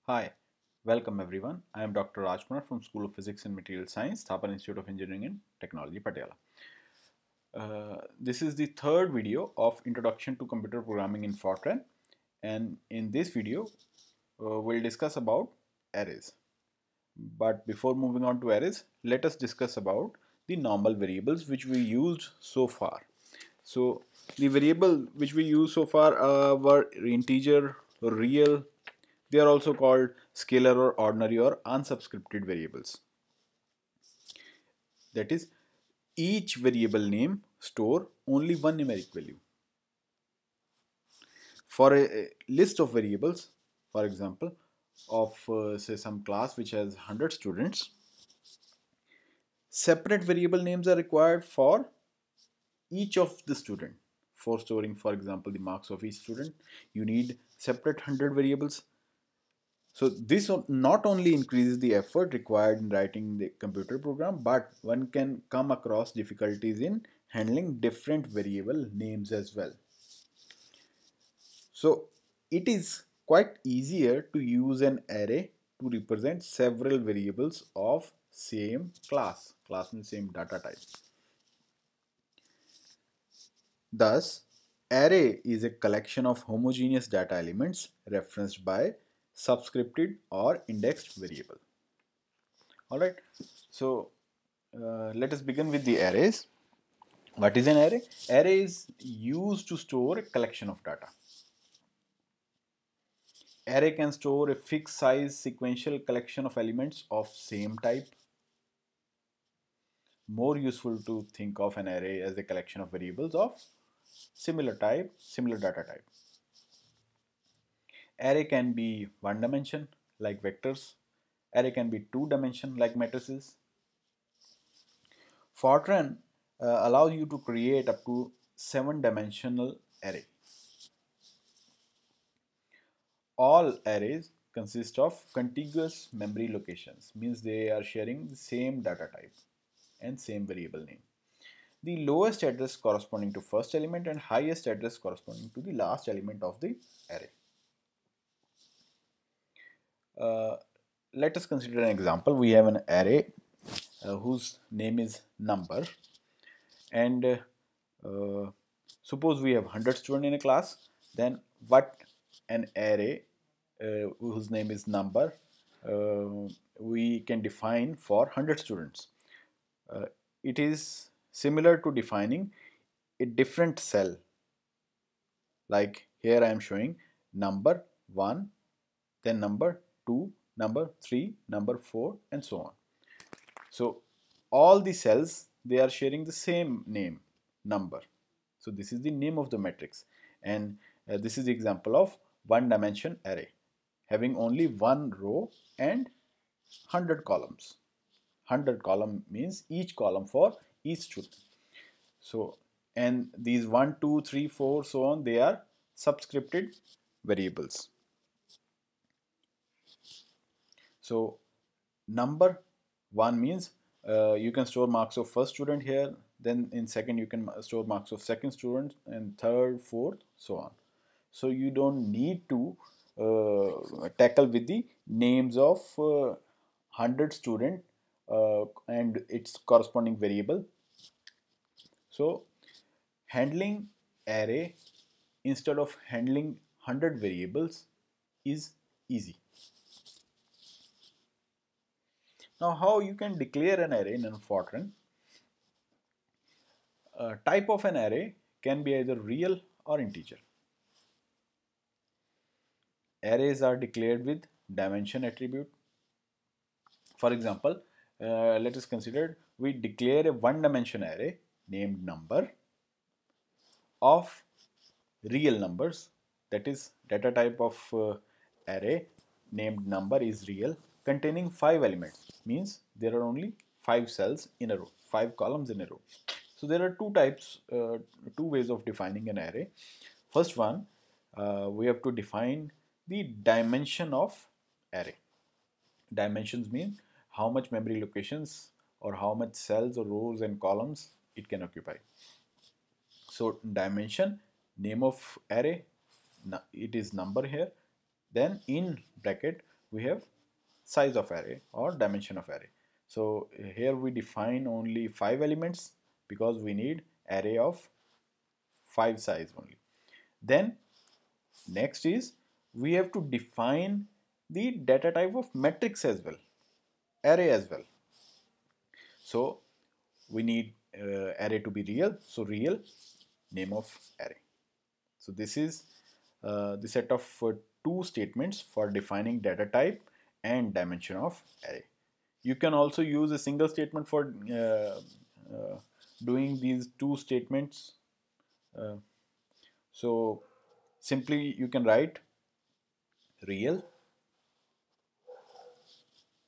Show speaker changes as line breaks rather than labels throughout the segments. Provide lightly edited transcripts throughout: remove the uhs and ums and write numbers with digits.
Hi, welcome everyone. I am Dr. Rajkumar from School of Physics and Material Science, Thapan Institute of Engineering and Technology, Patiala. This is the third video of Introduction to Computer Programming in Fortran, and in this video we'll discuss about arrays. But before moving on to arrays, let us discuss about the normal variables which we used so far. So the variable which we used so far were integer, real. They are also called scalar or ordinary or unsubscripted variables. That is, each variable name store only one numeric value. For a list of variables, for example, of say some class which has 100 students, separate variable names are required for each of the student. For storing, for example, the marks of each student, you need separate 100 variables. So this not only increases the effort required in writing the computer program, but one can come across difficulties in handling different variable names as well. So it is quite easier to use an array to represent several variables of same class means same data type. Thus, array is a collection of homogeneous data elements referenced by subscripted or indexed variable. Alright, so let us begin with the arrays. What is an array? Array is used to store a collection of data. Array can store a fixed size sequential collection of elements of same type. More useful to think of an array as a collection of variables of similar type, similar data type. Array can be one dimension like vectors. Array can be two dimension like matrices. Fortran allows you to create up to 7-dimensional array. All arrays consist of contiguous memory locations, means they are sharing the same data type and same variable name. The lowest address corresponding to first element and highest address corresponding to the last element of the array. Let us consider an example. We have an array whose name is number, and suppose we have 100 students in a class. Then what an array whose name is number we can define for 100 students. It is similar to defining a different cell, like here I am showing number 1, then number 2, number 3, number 4, and so on. So all the cells, they are sharing the same name, number. So this is the name of the matrix, and this is the example of one dimension array having only one row and 100 columns. 100 column means each column for each student. So, and these 1, 2, 3, 4, so on, they are subscripted variables. So number 1 means you can store marks of first student here, then in second you can store marks of second student, and third, fourth, so on. So you don't need to tackle with the names of 100 student and its corresponding variable. So handling array instead of handling 100 variables is easy. Now, how you can declare an array in Fortran? Type of an array can be either real or integer. Arrays are declared with dimension attribute. For example, let us consider we declare a one-dimension array named number of real numbers, that is data type of array named number is real, containing 5 elements, means there are only 5 cells in a row, 5 columns in a row. So there are two ways of defining an array. First one, we have to define the dimension of array. Dimensions mean how much memory locations or how much cells or rows and columns it can occupy. So dimension, name of array, it is number here, then in bracket we have size of array or dimension of array. So here we define only 5 elements because we need array of 5 size only. Then next is we have to define the data type of matrix as well, array as well. So we need array to be real, so real name of array. So this is the set of 2 statements for defining data type and dimension of array. You can also use a single statement for doing these 2 statements. So simply you can write real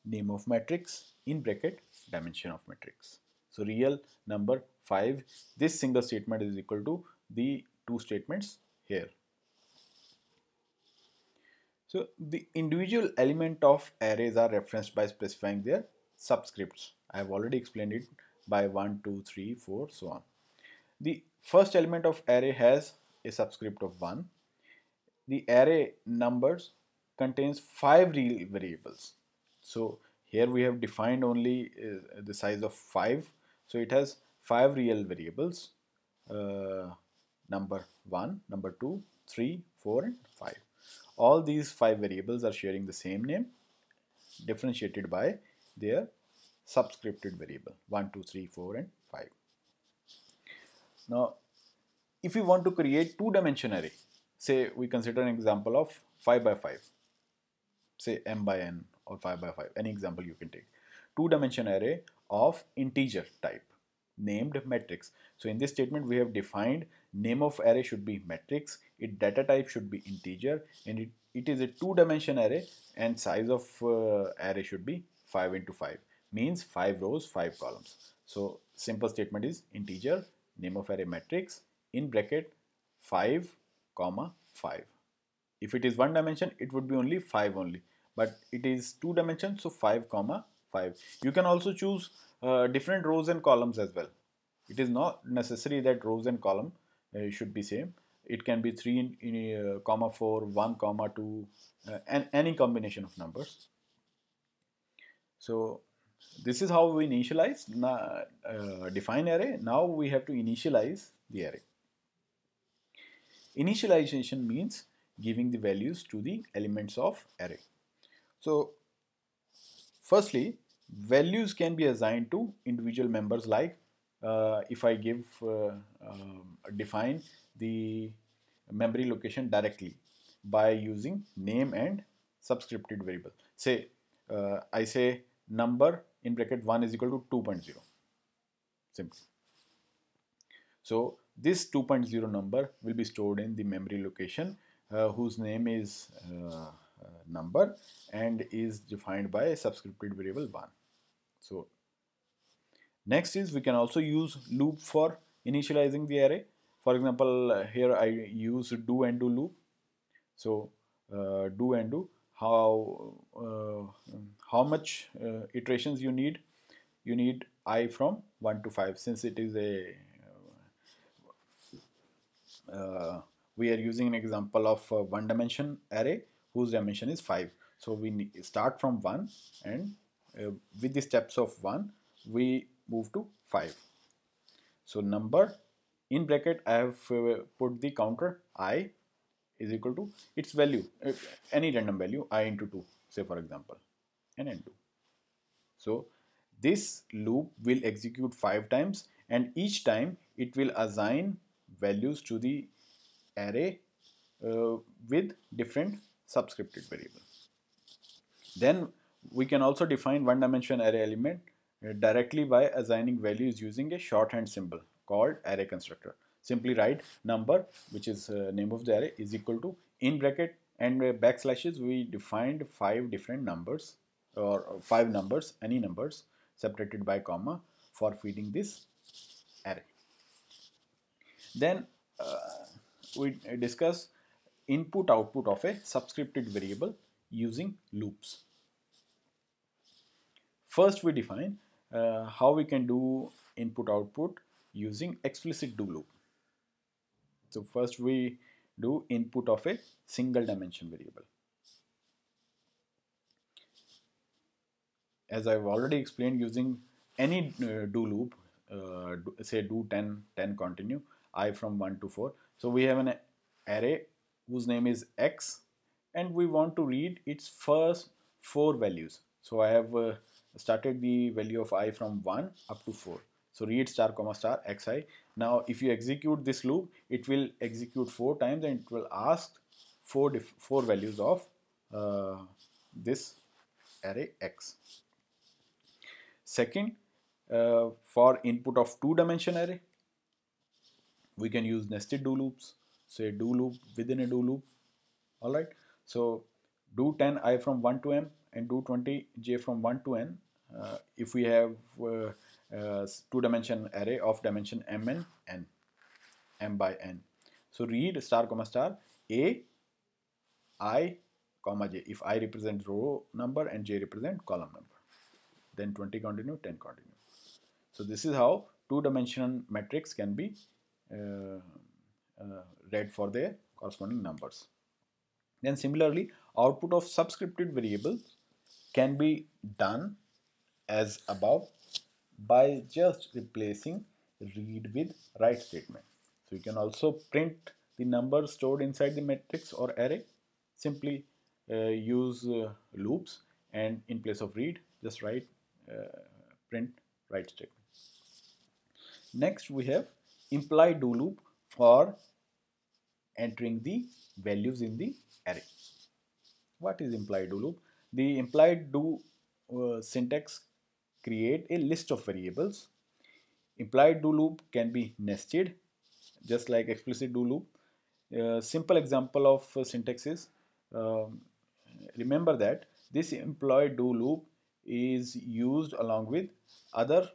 name of matrix in bracket dimension of matrix. So real number 5, this single statement is equal to the 2 statements here. So the individual element of arrays are referenced by specifying their subscripts. I have already explained it by 1, 2, 3, 4, so on. The first element of array has a subscript of 1. The array numbers contains 5 real variables. So here we have defined only the size of 5. So it has 5 real variables, number 1, number 2, 3, 4 and 5. All these 5 variables are sharing the same name, differentiated by their subscripted variable 1, 2, 3, 4 and 5. Now if we want to create 2-dimension array, say we consider an example of 5 by 5, say m by n or 5 by 5, any example you can take. 2-dimension array of integer type named matrix. So in this statement we have defined name of array should be matrix, its data type should be integer, and it is a 2-dimension array, and size of array should be 5 into 5, means 5 rows 5 columns. So simple statement is integer name of array matrix in bracket 5 comma 5. If it is 1 dimension it would be only 5 only, but it is 2 dimensions, so 5 comma 5. You can also choose different rows and columns as well. It is not necessary that rows and column should be same. It can be 3 in comma 4, 1 comma 2, and any combination of numbers. So this is how we initialize, define array. Now we have to initialize the array. Initialization means giving the values to the elements of array. So firstly, values can be assigned to individual members, like if I give define the memory location directly by using name and subscripted variable. Say I say number in bracket 1 is equal to 2.0, simply. So this 2.0 number will be stored in the memory location whose name is number and is defined by a subscripted variable 1. So next is we can also use loop for initializing the array. For example, here I use do and do loop. So do and do, how much iterations you need? You need I from 1 to 5, since it is a we are using an example of a 1-dimension array whose dimension is 5. So we start from 1 and with the steps of 1 we move to 5. So number in bracket I have put the counter I is equal to its value, any random value, I into 2, say for example, and n2. So this loop will execute 5 times, and each time it will assign values to the array with different subscripted variables. Then we can also define 1-dimension array element directly by assigning values using a shorthand symbol called array constructor. Simply write number, which is name of the array, is equal to, in bracket and backslashes we defined 5 different numbers, or 5 numbers, any numbers separated by comma, for feeding this array. Then we discuss input output of a subscripted variable using loops. First we define how we can do input output using explicit do loop. So first we do input of a single dimension variable. as I've already explained, using any do loop, say do 10, 10 continue, I from 1 to 4. So we have an array whose name is x, and we want to read its first 4 values. So I have started the value of I from 1 up to 4. So read star comma star xi. Now if you execute this loop, it will execute 4 times and it will ask 4 values of this array x. Second, for input of 2-dimension array, we can use nested do loops. Say do loop within a do loop. Alright, so do 10 I from 1 to m and do 20 j from 1 to n. If we have 2-dimension array of dimension mn, n, m by n. So read star comma star a I comma j if I represents row number and j represent column number. Then 20 continue, 10 continue. So this is how 2-dimensional matrix can be read for their corresponding numbers. Then similarly, output of subscripted variables can be done as above by just replacing read with write statement. So you can also print the numbers stored inside the matrix or array. Simply use loops, and in place of read, just write print write statement. Next we have imply do loop for entering the values in the array. What is imply do loop? The implied do syntax create a list of variables. Implied do loop can be nested, just like explicit do loop. Simple example of syntax is, remember that this implied do loop is used along with other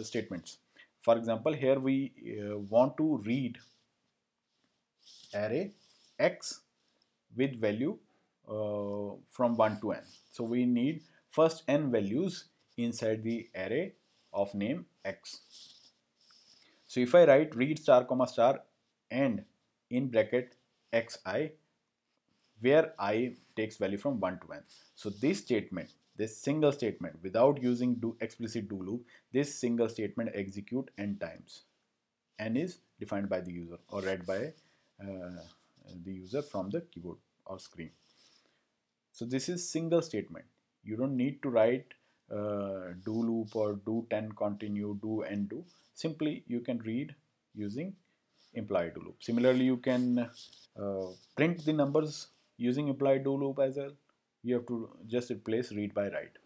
statements. For example, here we want to read array x with value from 1 to n. So we need first n values inside the array of name x. So if I write read star comma star and in bracket xi, where I takes value from 1 to n. So this statement, this single statement, without using do explicit do loop, this single statement execute n times. N is defined by the user or read by the user from the keyboard or screen. So this is single statement. You don't need to write do loop or do 10 continue, do n do. Simply you can read using imply do loop. Similarly, you can print the numbers using imply do loop as well. You have to just replace read by write.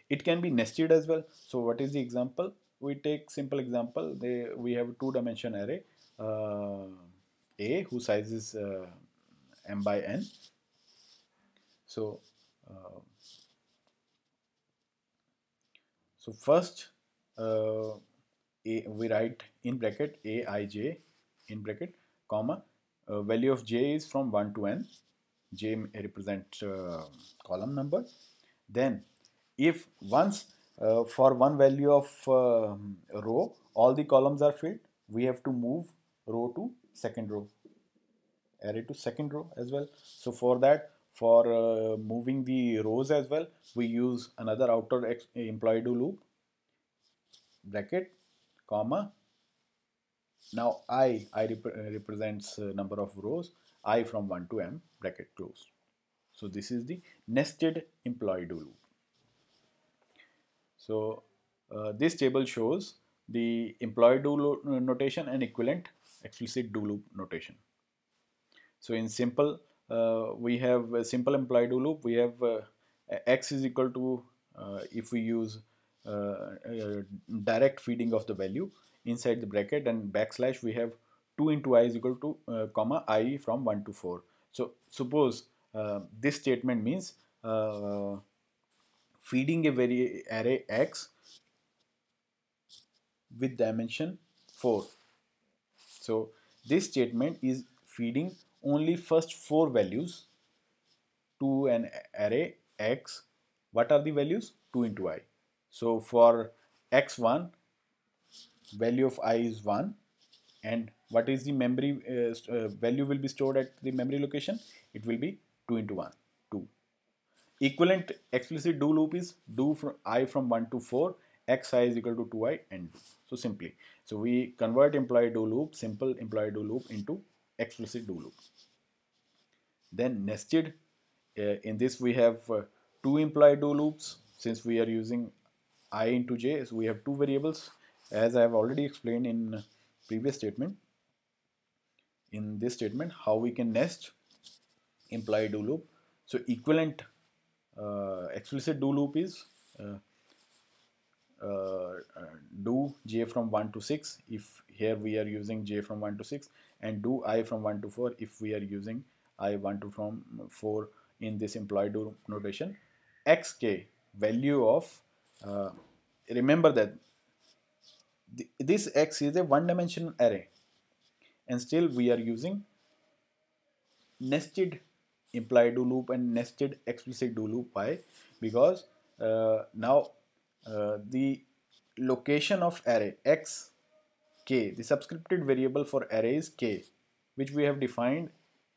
It can be nested as well. So what is the example? We take simple example. We have a 2-dimension array A whose size is m by n. So first we write in bracket aij in bracket comma value of j is from 1 to n. J represents column number. Then if once for one value of row all the columns are filled, we have to move row to second row, array to second row as well. So for that, for moving the rows as well, we use another outer imply do loop bracket comma. Now I represents number of rows, I from 1 to m bracket closed. So this is the nested imply do loop. So this table shows the imply do loop notation and equivalent explicit do loop notation. So in simple, we have a simple imply do loop. We have x is equal to, if we use direct feeding of the value inside the bracket and backslash, we have 2 into I is equal to comma I from 1 to 4. So suppose this statement means feeding a array x with dimension 4. So this statement is feeding only first 4 values to an array x. What are the values? 2 into I. So for x1, value of I is 1, and what is the memory value will be stored at the memory location? It will be 2 into 1, 2. Equivalent explicit do loop is do from I from 1 to 4, xi is equal to 2i and do. So simply, so we convert imply do loop, simple imply do loop into explicit do loop. Then nested, in this we have two imply do loops. Since we are using I into j, so we have two variables, as I have already explained in previous statement. In this statement, how we can nest imply do loop. So equivalent explicit do loop is do j from 1 to 6 if here we are using j from 1 to 6, and do I from 1 to 4 if we are using I 1 to from 4 in this imply do notation. Xk value of remember that this x is a one-dimensional array, and still we are using nested imply do loop and nested explicit do loop. Why? Because now the location of array x k, the subscripted variable for array is k, which we have defined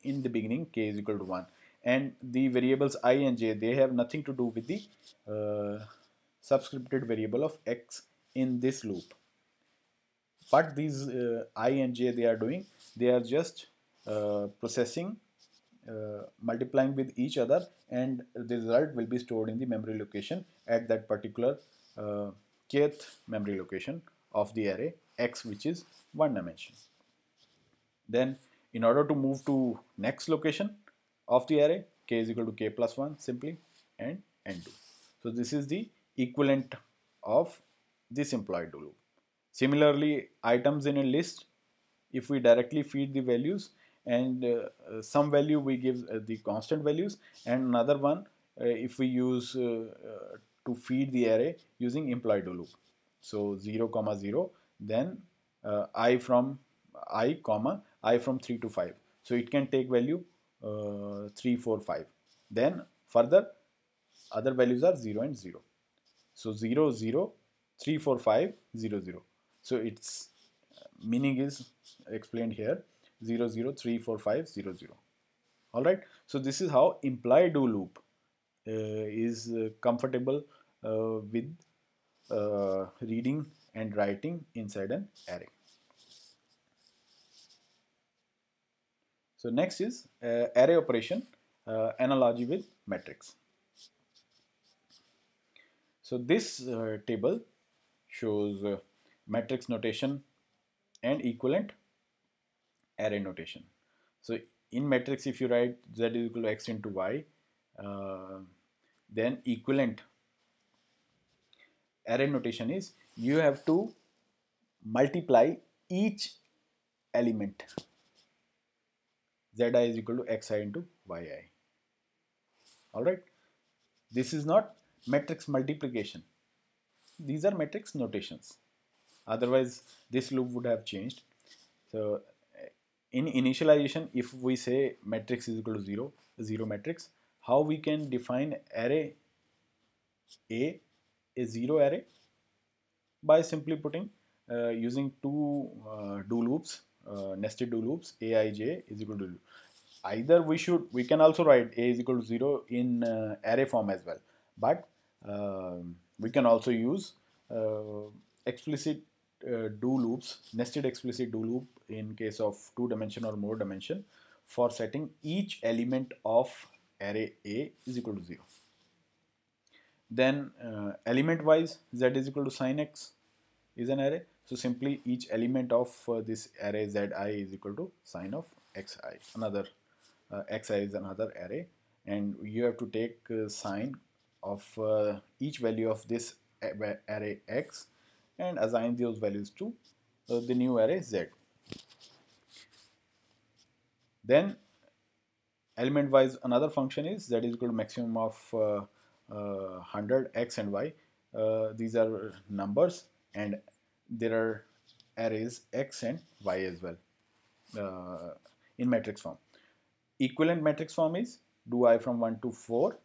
in the beginning, k is equal to 1, and the variables I and j, they have nothing to do with the subscripted variable of x in this loop. What these I and j they are doing, they are just processing, multiplying with each other, and the result will be stored in the memory location at that particular kth memory location of the array x, which is one dimension. Then in order to move to next location of the array, k is equal to k plus 1 simply, and undo. So this is the equivalent of this implied do loop. Similarly, items in a list, if we directly feed the values, and some value we give the constant values, and another one if we use to feed the array using imply do loop. So 0 comma 0, then I from 3 to 5. So it can take value 3, 4, 5. Then further other values are 0 and 0. So 0, 0, 3, 4, 5, 0, 0. So its meaning is explained here, 0, 0, 3, 4, 5, 0, 0. Alright, so this is how imply do loop is comfortable with reading and writing inside an array. So next is array operation analogy with matrix. So this table shows matrix notation and equivalent array notation. So in matrix, if you write z is equal to x into y, then equivalent array notation is you have to multiply each element zi is equal to xi into yi. Alright, this is not matrix multiplication, these are matrix notations, otherwise this loop would have changed. So in initialization, if we say matrix is equal to 0, 0 matrix, how we can define array a 0 array? By simply putting using two do loops, nested do loops, aij is equal to, either we can also write a is equal to 0 in array form as well, but we can also use explicit do loops, nested explicit do loop in case of 2 dimension or more dimension, for setting each element of array a is equal to 0. Then element wise, z is equal to sin x is an array, so simply each element of this array zi is equal to sin of xi, another xi is another array, and you have to take sign of each value of this array x and assign those values to the new array z. Then element wise, another function is z is equal to maximum of 100 x and y. These are numbers, and there are arrays x and y as well in matrix form. Equivalent matrix form is do I from 1 to 4.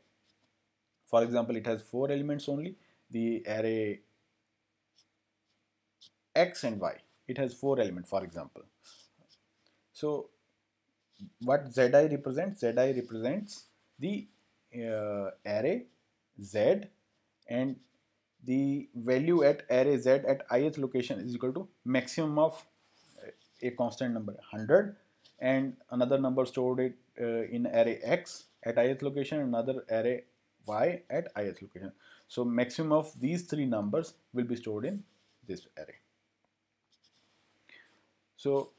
For example, it has 4 elements only. The array x and y, it has 4 elements, for example. So what zi represents? Zi represents the array z, and the value at array z at ith location is equal to maximum of a constant number 100 and another number stored it in array x at ith location, another array y at ith location. So maximum of these three numbers will be stored in this array. So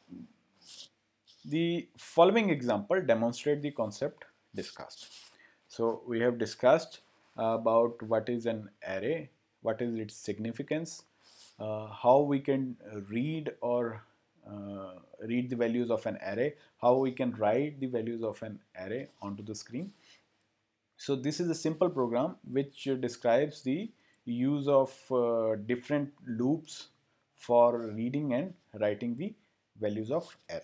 the following example demonstrate the concept discussed. So we have discussed about what is an array, what is its significance, how we can read or read the values of an array, how we can write the values of an array onto the screen. So this is a simple program which describes the use of different loops for reading and writing the values of array.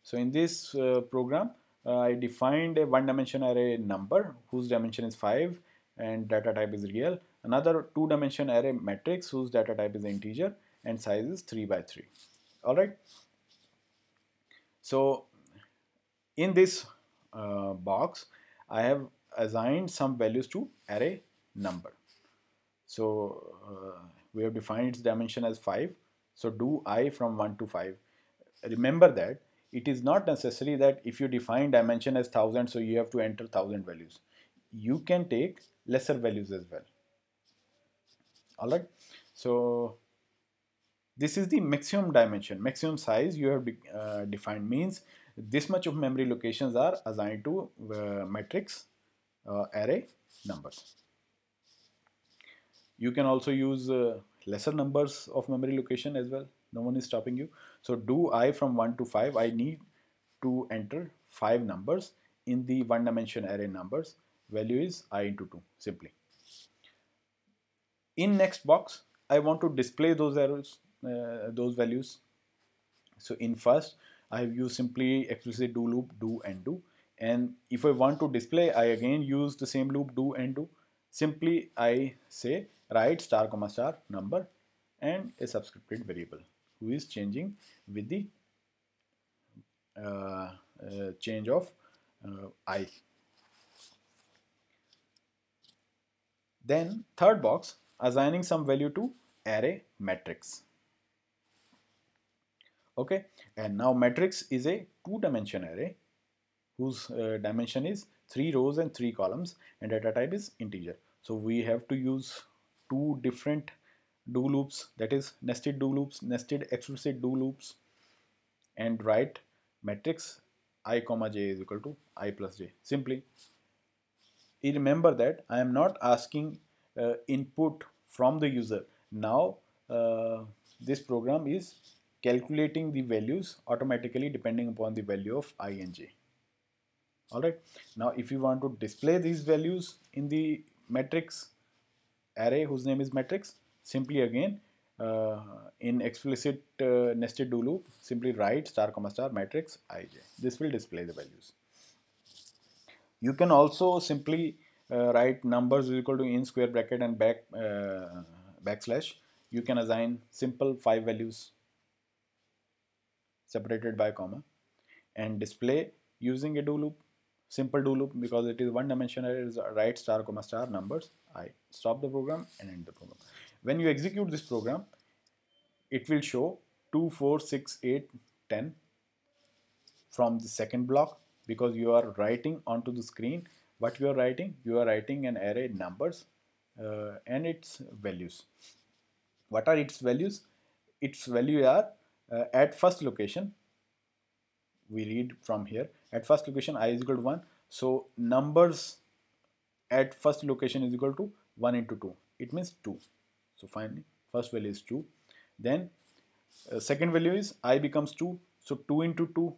So in this program, I defined a one-dimension array number whose dimension is 5 and data type is real. Another two-dimension array matrix whose data type is integer and size is 3 by 3. All right. So in this box, I have assigned some values to array number. So we have defined its dimension as 5. So do I from 1 to 5. Remember that it is not necessary that if you define dimension as 1000, so you have to enter 1000 values. You can take lesser values as well. All right. So this is the maximum dimension, maximum size you have defined, means this much of memory locations are assigned to matrix array numbers. You can also use lesser numbers of memory location as well. No one is stopping you. So do I from 1 to 5, I need to enter 5 numbers in the one dimension array numbers. Value is I into 2 simply. In next box, I want to display those arrows, those values. So in first, I have used simply explicit do loop, do and do. And if I want to display, I again use the same loop, do and do. Simply I say write star comma star number and a subscripted variable who is changing with the change of I. Then third box, assigning some value to array matrix. Okay, and now matrix is a two-dimension array whose dimension is 3 rows and 3 columns and data type is integer. So we have to use two different do loops, that is nested do loops, nested explicit do loops, and write matrix I comma j is equal to I plus j. Simply remember that I am not asking input from the user. Now this program is calculating the values automatically depending upon the value of I and j. Alright, now if you want to display these values in the matrix array whose name is matrix, simply again in explicit nested do loop, simply write star comma star matrix ij. This will display the values. You can also simply write numbers is equal to in square bracket and backslash. You can assign simple 5 values separated by comma and display using a do loop, simple do loop, because it is one dimensional. It is write star comma star numbers I. Stop the program and end the program. When you execute this program, it will show 2, 4, 6, 8, 10 from the second block, because you are writing onto the screen. What you are writing? You are writing an array numbers and its values. What are its values? Its value are at first location. We read from here. At first location I is equal to 1. So numbers at first location is equal to 1 into 2. It means 2. So finally first value is 2. Then second value is I becomes 2. So 2 into 2.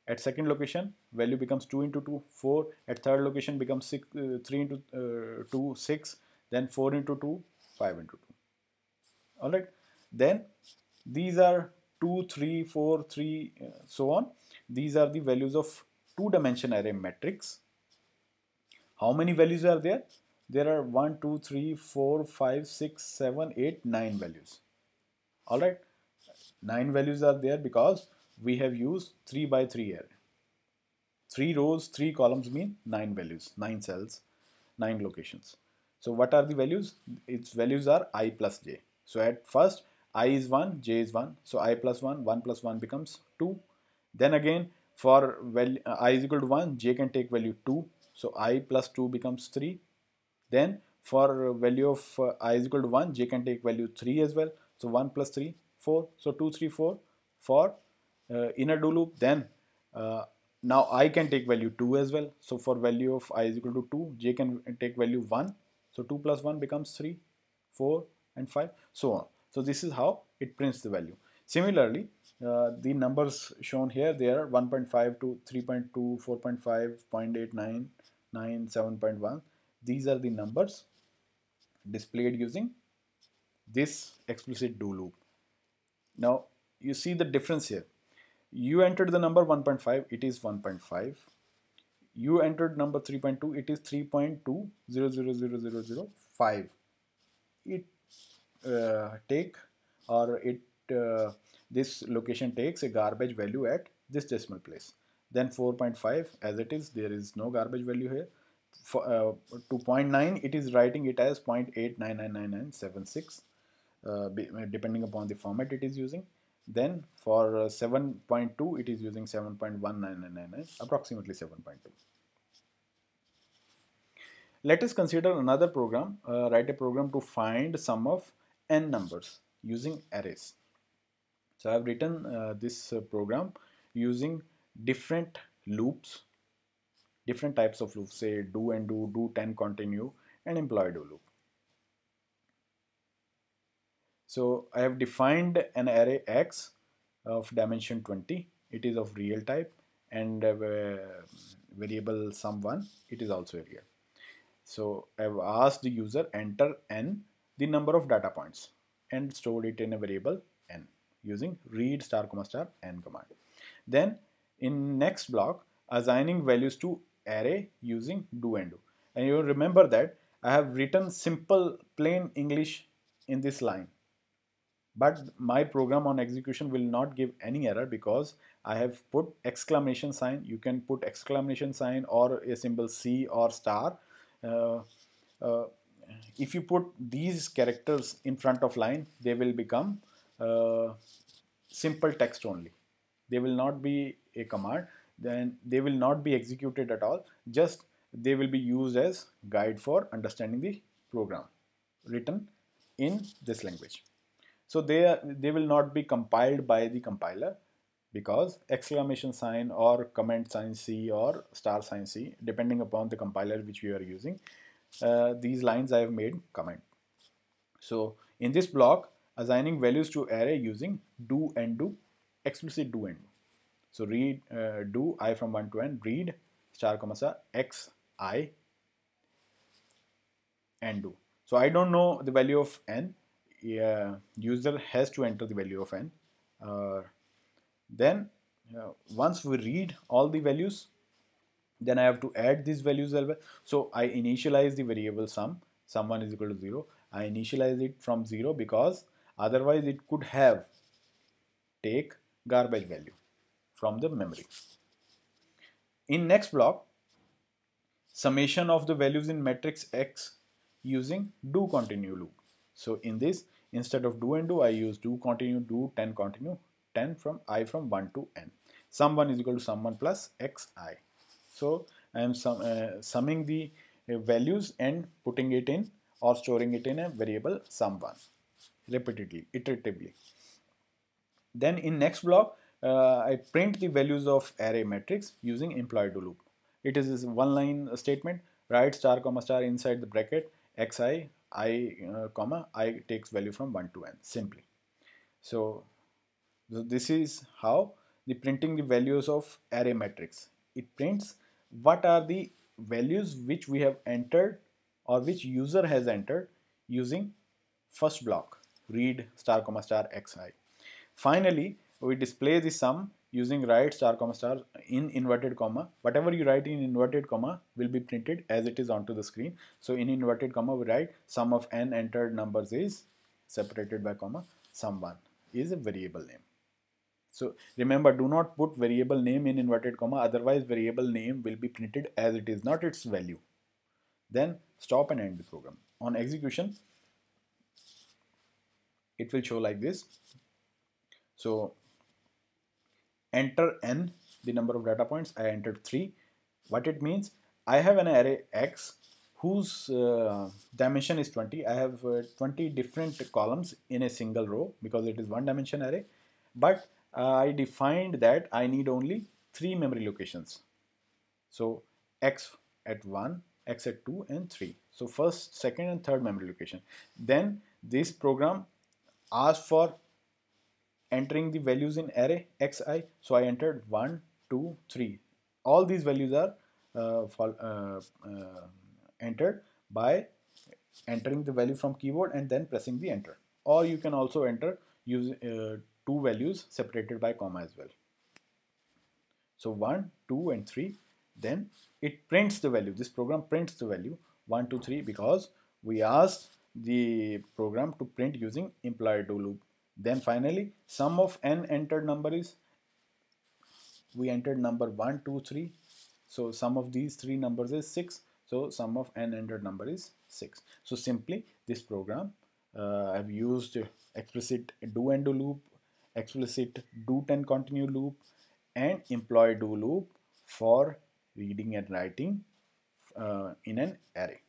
At second location, value becomes 2 into 2, 4. At third location becomes 6, 3 into 2, 6. Then 4 into 2, 5 into 2. Alright. Then these are 2, 3, 4, 3, so on. These are the values of two-dimension array matrix. How many values are there? There are 1, 2, 3, 4, 5, 6, 7, 8, 9 values. Alright. 9 values are there because we have used 3 by 3 array. 3 rows, 3 columns mean 9 values, 9 cells, 9 locations. So what are the values? Its values are I plus j. So at first I is 1, j is 1. So I plus 1 plus 1 becomes 2. Then again for I is equal to 1, j can take value 2. So I plus 2 becomes 3. Then for value of I is equal to 1, j can take value 3 as well. So 1 plus 3, 4. So 2, 3, 4 for inner do loop. Then now I can take value 2 as well. So for value of I is equal to 2, j can take value 1. So 2 plus 1 becomes 3, 4 and 5, so on. So this is how it prints the value. Similarly, the numbers shown here, they are 1.5 to 3.2, 4.5, 0.89, 9, 7.1. These are the numbers displayed using this explicit do loop. Now you see the difference here. You entered the number 1.5, it is 1.5. You entered number 3.2, it is 3.2000005. It this location takes a garbage value at this decimal place. Then 4.5, as it is, there is no garbage value here. For 2.9, it is writing it as 0.89999976, depending upon the format it is using. Then for 7.2, it is using 7.19999, approximately 7.2. Let us consider another program, write a program to find sum of n numbers using arrays. So I have written this program using different loops, different types of loops, say do and do 10 continue, and imply do loop. So I have defined an array X of dimension 20. It is of real type, and variable sum1, it is also a real. So I have asked the user enter n, the number of data points, and stored it in a variable n using read *** n command. Then in next block, assigning values to array using do and do. And you remember that I have written simple plain English in this line, but my program on execution will not give any error because I have put exclamation sign. You can put exclamation sign or a symbol C or star. If you put these characters in front of line, they will become simple text only. They will not be a command, then they will not be executed at all, just they will be used as guide for understanding the program written in this language. So they will not be compiled by the compiler, because exclamation sign or comment sign C or star sign C, depending upon the compiler which we are using, these lines I have made comment. So in this block, assigning values to array using do and do, explicit do and do. So read do I from 1 to n, read ** x I and do. So I don't know the value of n. User has to enter the value of n. Then once we read all the values, then I have to add these values as well. So I initialize the variable sum1 is equal to 0. I initialize it from 0 because otherwise it could have take garbage value from the memory. In next block, summation of the values in matrix X using do continue loop. So in this, instead of do and do, I use do continue, do 10 continue, 10 from I from 1 to n. Sum1 is equal to sum1 plus xi. So I am summing the values and putting it in or storing it in a variable sum1 repeatedly, iteratively. Then in next block, I print the values of array matrix using imply do loop. It is this one line statement, write *** inside the bracket xi I comma I takes value from 1 to n simply. So this is how the printing the values of array matrix. It prints what are the values which we have entered or which user has entered using first block, read *** xi. Finally, we display the sum using write ** in inverted comma. Whatever you write in inverted comma will be printed as it is onto the screen. So in inverted comma, we write sum of n entered numbers is separated by comma sum1 is a variable name. So remember, do not put variable name in inverted comma, otherwise variable name will be printed as it is, not its value. Then stop and end the program. On execution, it will show like this. So enter n, the number of data points. I entered 3. What it means, I have an array x whose dimension is 20. I have 20 different columns in a single row because it is one dimension array, but I defined that I need only 3 memory locations. So x at 1, x at 2 and 3. So first, second and third memory location. Then this program asks for entering the values in array xi. So I entered 1, 2, 3. All these values are entered by entering the value from keyboard and then pressing the enter. Or you can also enter using 2 values separated by comma as well. So 1, 2 and 3. Then it prints the value. This program prints the value 1, 2, 3 because we asked the program to print using Imply Do Loop. Then finally, sum of n entered number is, we entered number 1, 2, 3. So sum of these 3 numbers is 6. So sum of n entered number is 6. So simply this program, I've used explicit do and do loop, explicit do and continue loop, and Imply Do Loop for reading and writing in an array.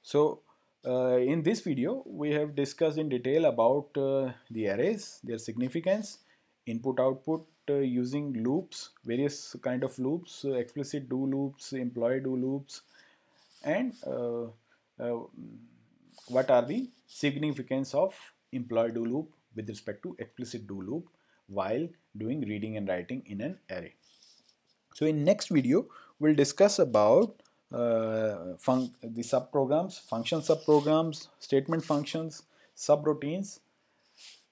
So in this video, we have discussed in detail about the arrays, their significance, input output using loops, various kind of loops, explicit do loops, Imply Do loops, and what are the significance of Imply Do Loop with respect to explicit do loop while doing reading and writing in an array. So in next video, we'll discuss about the subprograms, function subprograms, statement functions, subroutines,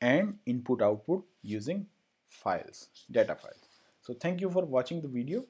and input output using files, data files. So thank you for watching the video.